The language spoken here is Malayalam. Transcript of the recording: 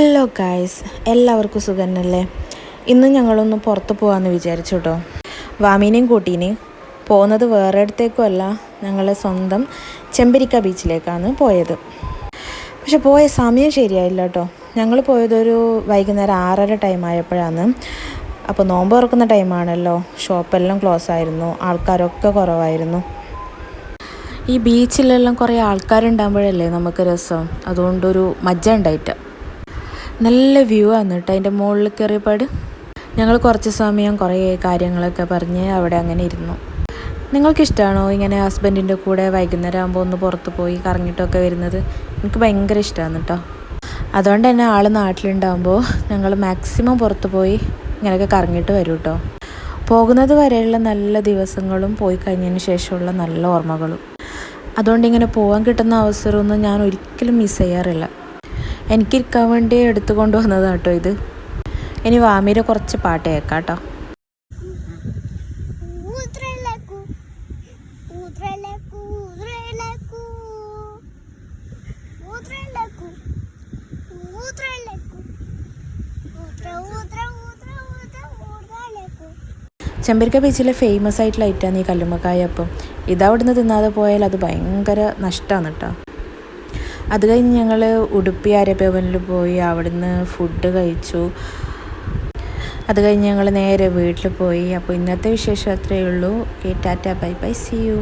ഹലോ ഗായ്സ്, എല്ലാവർക്കും സുഖന്നല്ലേ? ഇന്ന് ഞങ്ങളൊന്ന് പുറത്ത് പോകാമെന്ന് വിചാരിച്ചു കേട്ടോ. വാമീനെയും കൂട്ടീന് പോകുന്നത് വേറെ ഇടത്തേക്കും അല്ല, ഞങ്ങളെ സ്വന്തം ചെമ്പരിക്ക ബീച്ചിലേക്കാണ് പോയത്. പക്ഷെ പോയ സമയം ശരിയായില്ല കേട്ടോ. ഞങ്ങൾ പോയതൊരു വൈകുന്നേരം 6:30 ടൈം ആയപ്പോഴാണ്. അപ്പോൾ നോമ്പ് തുറക്കുന്ന ടൈമാണല്ലോ, ഷോപ്പെല്ലാം ക്ലോസ് ആയിരുന്നു, ആൾക്കാരൊക്കെ കുറവായിരുന്നു. ഈ ബീച്ചിലെല്ലാം കുറേ ആൾക്കാരുണ്ടാകുമ്പോഴല്ലേ നമുക്ക് രസം, അതുകൊണ്ടൊരു മജ്ജ ഉണ്ടായിട്ട്. നല്ല വ്യൂ ആണ് കേട്ടോ അതിൻ്റെ മുകളിൽ കയറിയപാട്. ഞങ്ങൾ കുറച്ച് സമയം കുറേ കാര്യങ്ങളൊക്കെ പറഞ്ഞ് അവിടെ അങ്ങനെ ഇരുന്നു. നിങ്ങൾക്കിഷ്ടമാണോ ഇങ്ങനെ ഹസ്ബൻഡിൻ്റെ കൂടെ വൈകുന്നേരം ആകുമ്പോൾ ഒന്ന് പുറത്ത് പോയി കറങ്ങിയിട്ടൊക്കെ വരുന്നത്? എനിക്ക് ഭയങ്കര ഇഷ്ടമാണ് കേട്ടോ. അതുകൊണ്ട് തന്നെ ആൾ നാട്ടിലുണ്ടാകുമ്പോൾ ഞങ്ങൾ മാക്സിമം പുറത്ത് പോയി ഇങ്ങനെയൊക്കെ കറങ്ങിയിട്ട് വരും കേട്ടോ. പോകുന്നത് വരെയുള്ള നല്ല ദിവസങ്ങളും പോയി കഴിഞ്ഞതിന് ശേഷമുള്ള നല്ല ഓർമ്മകളും. അതുകൊണ്ട് ഇങ്ങനെ പോകാൻ കിട്ടുന്ന അവസരമൊന്നും ഞാൻ ഒരിക്കലും മിസ് ചെയ്യാറില്ല. എനിക്കിരിക്കാൻ വേണ്ടി എടുത്തു കൊണ്ടുവന്നതാണ് കേട്ടോ ഇത്. ഇനി വാമീരെ കുറച്ച് പാട്ട് കേൾക്കാം കേട്ടോ. ചെമ്പരിക്ക ബീച്ചിലെ ഫേമസ് ആയിട്ടുള്ള ഐറ്റാണ് ഈ കല്ലുമ്മക്കായ. അപ്പം ഇതവിടുന്ന് തിന്നാതെ പോയാൽ അത് ഭയങ്കര നഷ്ടമാണ് കേട്ടോ. അത് കഴിഞ്ഞ് ഞങ്ങൾ ഉടുപ്പി ആര്യഭവനിൽ പോയി അവിടുന്ന് ഫുഡ് കഴിച്ചു. അത് കഴിഞ്ഞ് ഞങ്ങൾ നേരെ വീട്ടിൽ പോയി. അപ്പോൾ ഇന്നത്തെ വിശേഷം അത്രയേ ഉള്ളൂ. ടാറ്റ, ബൈ ബൈ, സീ യു.